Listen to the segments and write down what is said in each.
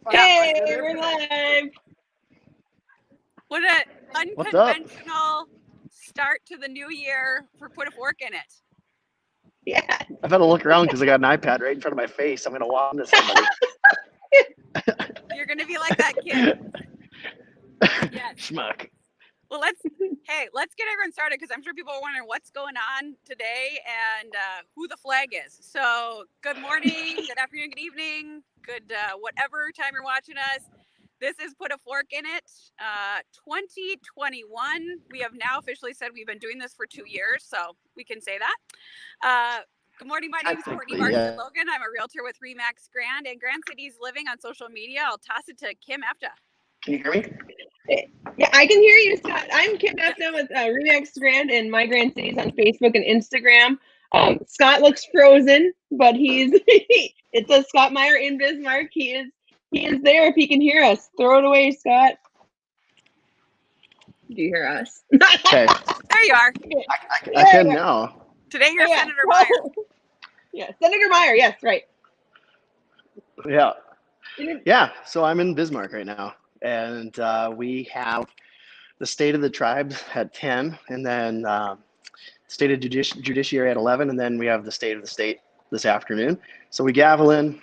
Hey, we're live. What an What's up? unconventional start to the new year for Put a Fork in It. Yeah. I've had to look around because I got an iPad right in front of my face. I'm going to walk into somebody. You're going to be like that kid. Yes. Schmuck. Well, let's get everyone started because I'm sure people are wondering what's going on today and who the flag is. So good morning, good afternoon, good evening, good whatever time you're watching us. This is Put a Fork in It 2021. We have now officially said we've been doing this for 2 years, so we can say that. Good morning, my name is Courtney Barstad-Logan. I'm a realtor with Remax Grand and Grand City's Living on social media. I'll toss it to Kim Efta. Can you hear me? Yeah, I can hear you, Scott. I'm Kim Efta with Remax Grand and My Grand Cities on Facebook and Instagram. Scott looks frozen, but it says Scott Meyer in Bismarck. He is there if he can hear us. Throw it away, Scott. Do you hear us? Okay. There you are. I can now. Today you're Senator Meyer. Yeah, Senator Meyer. Yes, right. Yeah. So I'm in Bismarck right now. And we have the State of the Tribes at 10, and then State of Judiciary at 11, and then we have the State of the State this afternoon. So we gavel in.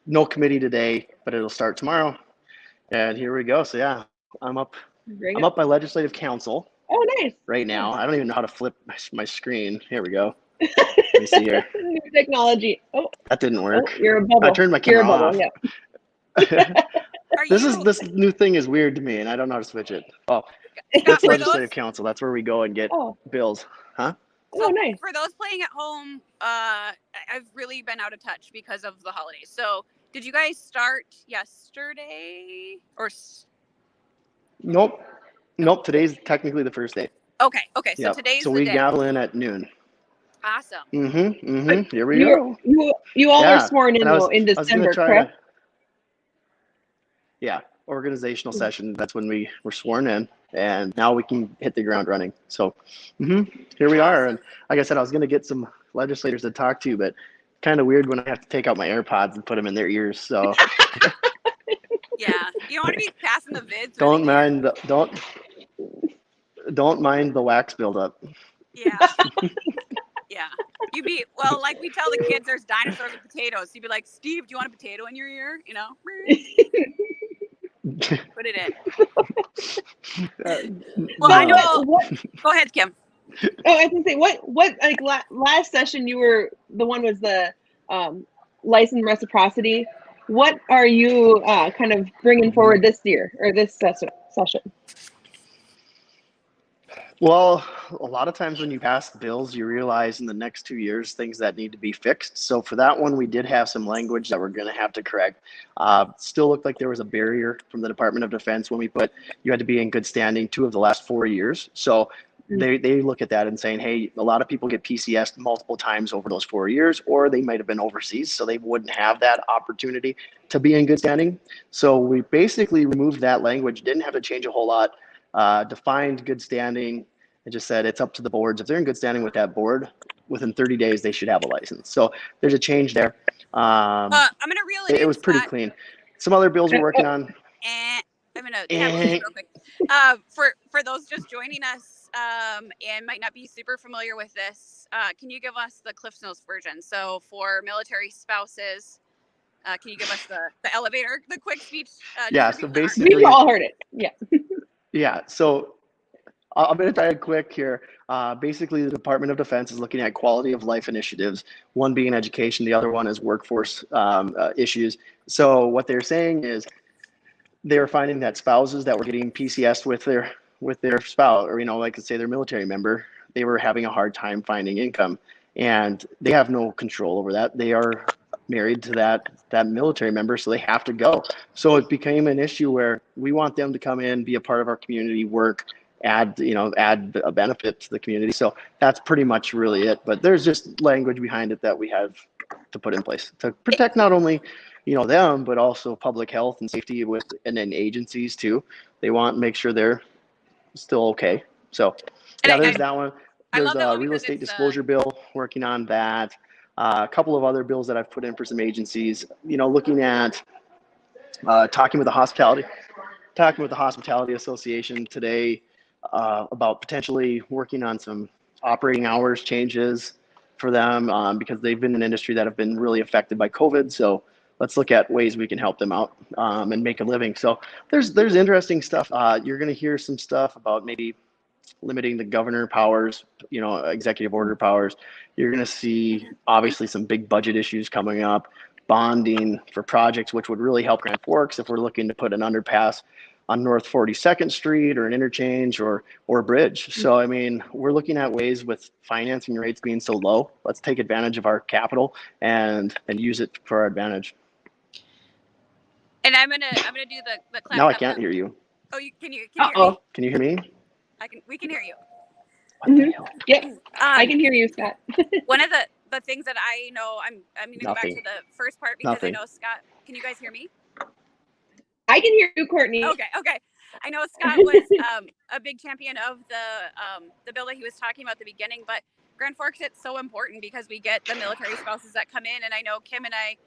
No committee today, but it'll start tomorrow. And here we go. So yeah, I'm up by Legislative Council. Oh, nice. Right now. I don't even know how to flip my screen. Here we go. Let me see here. New technology. Oh, that didn't work. Oh, you're a bubble. I turned my camera off. Yeah. This new thing is weird to me, and I don't know how to switch it. Oh, that's Legislative Council. That's where we go and get bills. Huh? So nice. For those playing at home, I've really been out of touch because of the holidays. So did you guys start yesterday or? Nope. Today's technically the first day. Okay. So today's the day. So we gavel in at noon. Awesome. Here we go. You all are sworn in in December, correct? Yeah, organizational session. That's when we were sworn in, and now we can hit the ground running. So here we are. And like I said, I was going to get some legislators to talk to, but kind of weird when I have to take out my AirPods and put them in their ears. So yeah, you don't want to be passing the vids. Don't mind the wax buildup. Yeah. Yeah. You'd be, like we tell the kids there's dinosaurs and potatoes. You'd be like, Steve, do you want a potato in your ear? You know? Put it in. Well, I know. Go ahead, Kim. Oh, I was going to say, what like last session you were, the one was the license reciprocity. What are you kind of bringing forward this year or this session? Well, a lot of times when you pass bills, you realize in the next 2 years things that need to be fixed. So for that one, we did have some language that we're going to have to correct. Still looked like there was a barrier from the Department of Defense when we put you had to be in good standing 2 of the last 4 years. So they look at that and saying, hey, a lot of people get PCS'd multiple times over those 4 years, or they might have been overseas, so they wouldn't have that opportunity to be in good standing. So we basically removed that language, didn't have to change a whole lot. Defined good standing and just said it's up to the boards. If they're in good standing with that board, within 30 days, they should have a license. So there's a change there. I'm going to reel it in. It was pretty clean. Some other bills we're working on. I'm going to real quick. For those just joining us and might not be super familiar with this, can you give us the Cliff Notes version? So for military spouses, can you give us the elevator, the quick speech? So basically. We've all heard it. Yeah. Yeah, so I'm going to try it quick here. Basically, the Department of Defense is looking at quality of life initiatives, one being education, the other one is workforce issues. So what they're saying is they're finding that spouses that were getting PCS with their spouse, or, like say their military member, they were having a hard time finding income. And they have no control over that. They are married to that military member, so they have to go. So it became an issue where we want them to come in, be a part of our community, work, add a benefit to the community. So that's pretty much really it. But there's just language behind it that we have to put in place to protect not only them, but also public health and safety and then agencies too. They want to make sure they're still okay. So there's that one. There's a real estate disclosure bill, working on that. A couple of other bills that I've put in for some agencies, looking at talking with the hospitality association today about potentially working on some operating hours changes for them because they've been an industry that have been really affected by COVID. So let's look at ways we can help them out and make a living. So there's interesting stuff. You're going to hear some stuff about maybe limiting the governor powers, executive order powers. You're going to see obviously some big budget issues coming up, bonding for projects, which would really help Grand Forks if we're looking to put an underpass on North 42nd Street or an interchange or a bridge. So, I mean, we're looking at ways with financing rates being so low. Let's take advantage of our capital and use it for our advantage. And I'm gonna do the clap. Now I can't hear you. Oh, can you hear me? Can you hear me? We can hear you. Mm-hmm. Yep. I can hear you, Scott. One of the things that I know, I'm going to go back to the first part because I know Scott. Can you guys hear me? I can hear you, Courtney. Okay. I know Scott was a big champion of the bill that he was talking about at the beginning, but Grand Forks, it's so important because we get the military spouses that come in, and I know Kim and I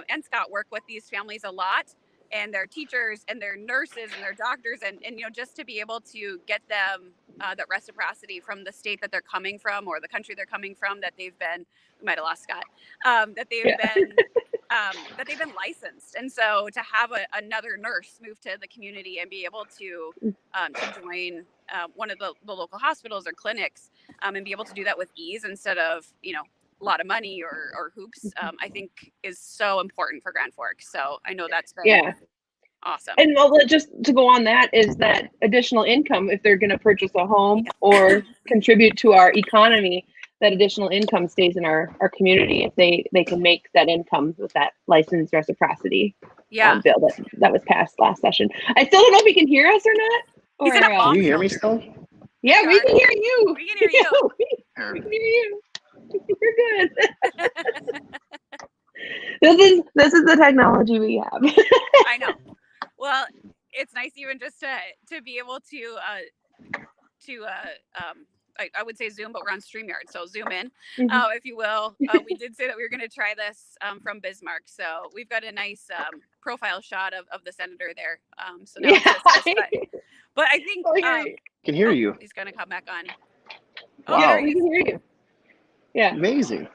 and Scott work with these families a lot, and their teachers and their nurses and their doctors, and just to be able to get them that reciprocity from the state that they're coming from or the country they're coming from, that they've been, we might have lost Scott, that they've been licensed. And so to have another nurse move to the community and be able to join one of the local hospitals or clinics and be able to do that with ease instead of, a lot of money or hoops, I think is so important for Grand Forks. So I know that's been awesome. And just to go on that is that additional income, if they're going to purchase a home or contribute to our economy, that additional income stays in our community if they can make that income with that license reciprocity bill that was passed last session. I still don't know if he can hear us or not. Can you hear me still? Yeah, we can hear you. We can hear you. We can hear you. You're good. This is the technology we have. I know. Well, it's nice even just to be able to I would say Zoom, but we're on StreamYard, so Zoom in, if you will. We did say that we were going to try this from Bismarck, so we've got a nice profile shot of the senator there. So now but I think can hear you. He's going to come back on. Wow. We can hear you. Yeah. Amazing.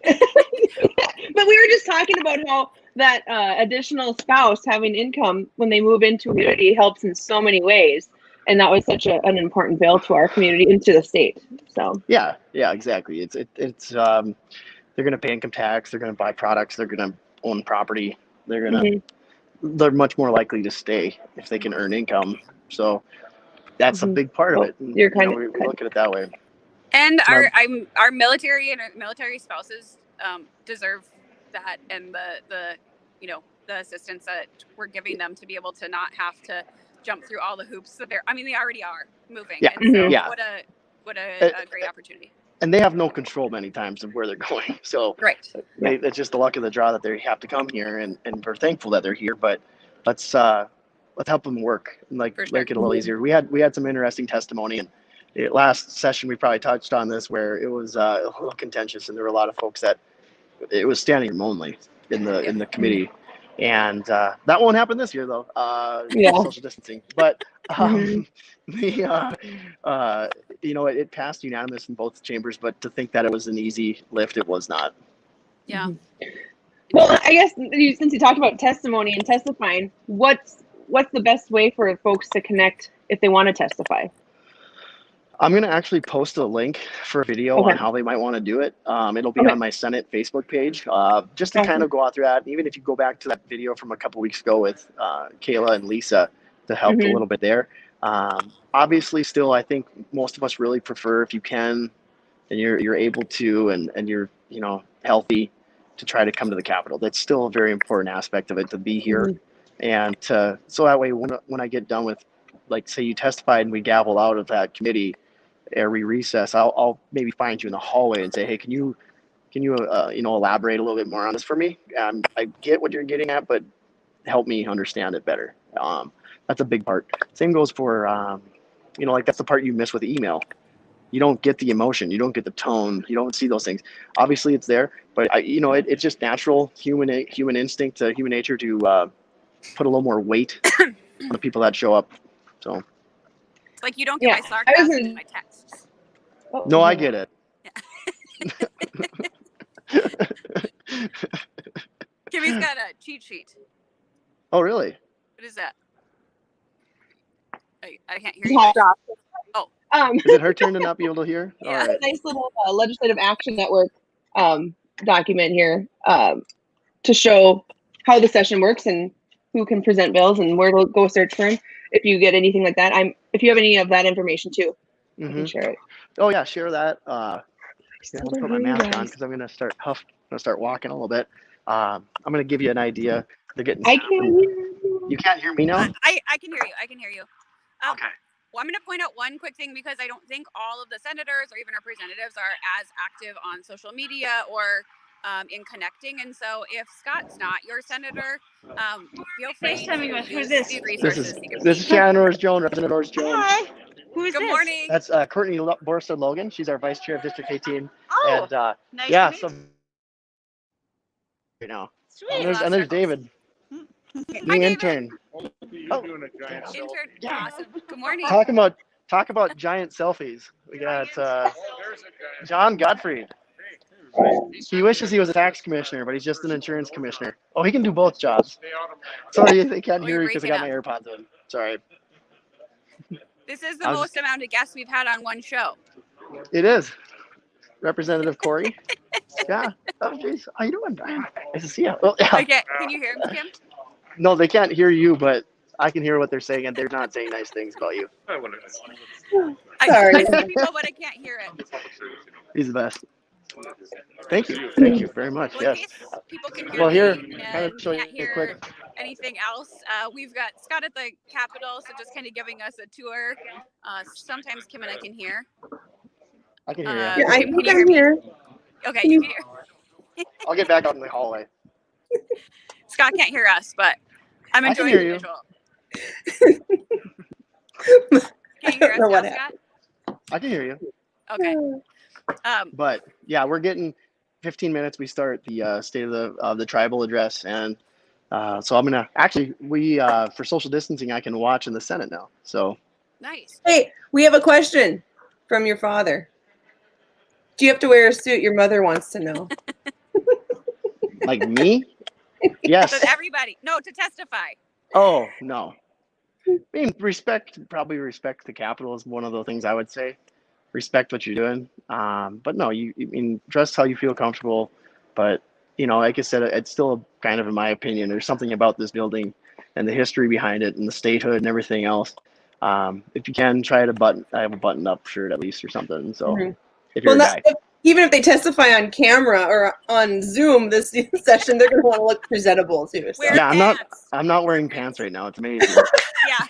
But we were just talking about how that additional spouse having income when they move into a community helps in so many ways. And that was such an important bill to our community and to the state. So yeah, exactly. It's they're going to pay income tax. They're going to buy products. They're going to own property. They're going to they're much more likely to stay if they can earn income. So that's a big part of it. And, you're kind of we look at it that way. And our military and our military spouses deserve that, and the assistance that we're giving them to be able to not have to jump through all the hoops that they already are moving. Yeah. And so what a great opportunity. And they have no control many times of where they're going. So it's just the luck of the draw that they have to come here, and we're thankful that they're here. But let's help them work and make it a little easier. We had some interesting testimony, and last session we probably touched on this where it was a little contentious, and there were a lot of folks that it was standing room only in the committee. And that won't happen this year, though. Social distancing. But it passed unanimous in both chambers. But to think that it was an easy lift, it was not. Yeah. Well, I guess since you talked about testimony and testifying, what's the best way for folks to connect if they want to testify? I'm going to actually post a link for a video on how they might want to do it. It'll be on my Senate Facebook page, just to kind of go out through that. Even if you go back to that video from a couple weeks ago with Kayla and Lisa to help a little bit there. Obviously, still, I think most of us really prefer if you can and you're able to and you're healthy to try to come to the Capitol. That's still a very important aspect of it, to be here. And so that way when I get done with, like, say you testified and we gavel out of that committee, every recess, I'll maybe find you in the hallway and say, hey, can you elaborate a little bit more on this for me? I get what you're getting at, but help me understand it better. That's a big part. Same goes for, like that's the part you miss with email. you don't get the emotion, you don't get the tone, you don't see those things. Obviously, it's there, but it's just natural human instinct, human nature to put a little more weight on the people that show up. So It's like you don't get my I sarcasm was in my texts. no, I get it. Kimmy's got a cheat sheet. Oh, really? What is that? I can't hear you. hot drop. Oh. Is it her turn to not be able to hear? Yeah. All right. Nice little legislative action network document here to show how the session works and who can present bills and where to go search for them. If you get anything like that, if you have any of that information too, you can share it. Oh yeah, share that. Yeah, let's put my mask on because I'm gonna start walking a little bit. I'm gonna give you an idea. They're getting. I can't hear you. You can't hear me now? I can hear you. I can hear you. Okay. Well, I'm going to point out one quick thing because I don't think all of the senators or even representatives are as active on social media or in connecting. And so if Scott's not your senator, feel free to use these resources. This is Shannon Jones, Representative Jones. Hi. Who is Good this? morning. That's Courtney Barstad-Logan. She's our vice chair of District 18. Oh, And nice yeah, to meet so you. right now. Sweet. And there's David. Hi, New David. intern. Intern. Awesome. Good morning. Talk about giant selfies. We got John Godfrey. He wishes he was a tax commissioner, but he's just an insurance commissioner. Oh, he can do both jobs. Sorry, they can't hear you because I got my AirPods in. Sorry. This is the most amount of guests we've had on one show. It is. Representative Corey. Yeah. Oh, geez. How you doing? Nice to see you. Well, yeah. Okay. Can you hear him, Kim? No, they can't hear you, but I can hear what they're saying, and they're not saying nice things about you. Sorry. I see people, but I can't hear it. He's the best. Thank you. Thank you very much. Well, in Yes. case people can hear Here, me kind of and show you can't a hear quick. anything else, we've got Scott at the Capitol, so just kind of giving us a tour. Sometimes Kim and I can hear. I can hear you. Yeah, I Kim, think can you I'm hear me? here. Okay, you can hear. I'll get back out in the hallway. Scott can't hear us, but I'm I can enjoying hear the you. visual. Can you hear us know now, what Scott? I can hear you. Okay. But yeah, we're getting 15 minutes. We start the state of the tribal address, and so I'm gonna actually for social distancing I can watch in the Senate now. So Nice. Hey, we have a question from your father. Do you have to wear a suit? Your mother wants to know. like me, yes. So everybody, no, to testify. Oh no. I mean, probably respect the Capitol is one of the things I would say. Respect what you're doing. But no, you mean dress how you feel comfortable. But like I said, it's still kind of, in my opinion, there's something about this building and the history behind it and the statehood and everything else. If you can try to I have a button-up shirt at least or something. So if you're a guy. Even if they testify on camera or on Zoom this session, they're going to want to look presentable too. So. Yeah, I'm not wearing pants right now. It's amazing. Yeah.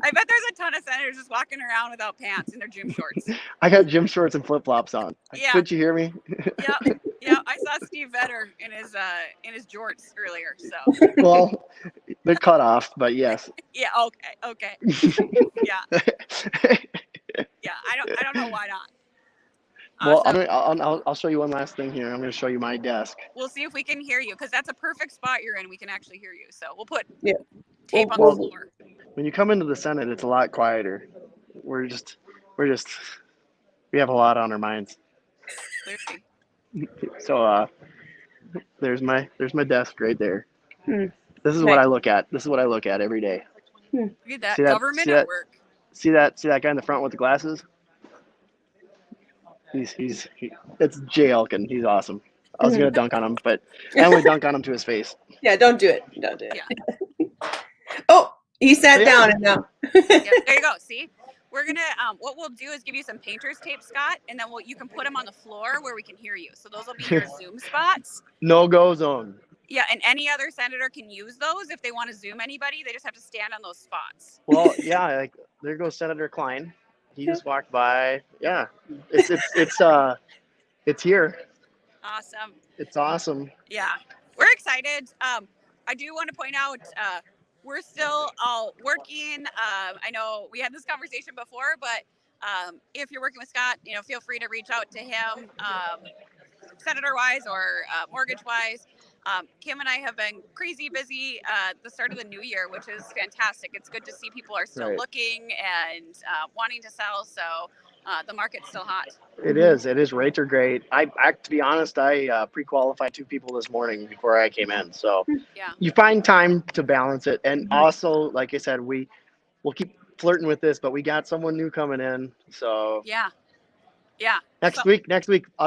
I bet there's a ton of senators just walking around without pants in their gym shorts. I got gym shorts and flip-flops on. Yeah. Couldn't you hear me? Yeah. I saw Steve Vetter in his jorts earlier. So. Well, they're cut off, but yes. Yeah. Okay. Yeah. Yeah. I don't know why not. Well, Awesome. I'll show you one last thing here. I'm going to show you my desk. We'll see if we can hear you because that's a perfect spot you're in. We can actually hear you. So we'll put Yeah. tape on the floor. When you come into the Senate, it's a lot quieter. We have a lot on our minds. Clearly. So there's my desk right there. This is Nice. what I look at. This is what I look at every day. Look at that. See that- Government see at that- work. See that guy in the front with the glasses? It's Jay Elkin. He's awesome. I was gonna dunk on him, but I only dunk on him to his face. Yeah, don't do it. Don't do it. Yeah. Oh, he sat Yeah. down and now. Yep, there you go. See, we're gonna. What we'll do is give you some painter's tape, Scott, and then you can put them on the floor where we can hear you. So those will be your Zoom spots. No-go zone. Yeah, and any other senator can use those if they want to Zoom anybody. They just have to stand on those spots. Well, yeah, like there goes Senator Klein. He just walked by. Yeah, it's here. Awesome. It's awesome. Yeah, we're excited. I do want to point out we're still all working. I know we had this conversation before, but if you're working with Scott, feel free to reach out to him, senator-wise or mortgage-wise. Kim and I have been crazy busy the start of the new year, which is fantastic. It's good to see people are still looking and wanting to sell. So the market's still hot. It is. Rates are great. I to be honest, I pre-qualified 2 people this morning before I came in. So you find time to balance it. And also, like I said, we'll keep flirting with this, but we got someone new coming in. So yeah. Next week,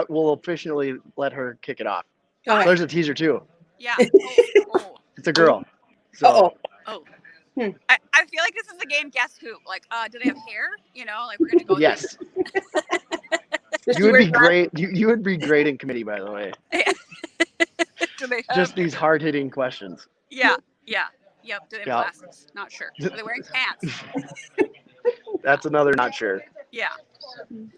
we'll officially let her kick it off. Okay. There's a teaser too. Yeah. It's a girl. So. I feel like this is the game Guess Who. Like, do they have hair? Like we're gonna go. Yes. You would be great. You would be great in committee, by the way. Do they have just these hard-hitting questions? Yeah. Yep. Do they have glasses? Not sure. Are they wearing pants? That's another not sure. Yeah.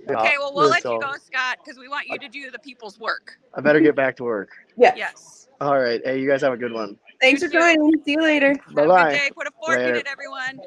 Okay, well, we'll let you go, Scott, because we want you to do the people's work. I better get back to work. Yeah. Yes. All right. Hey, you guys have a good one. Thanks for joining. See you later. Bye-bye. Have a good day. Put a fork in it, everyone.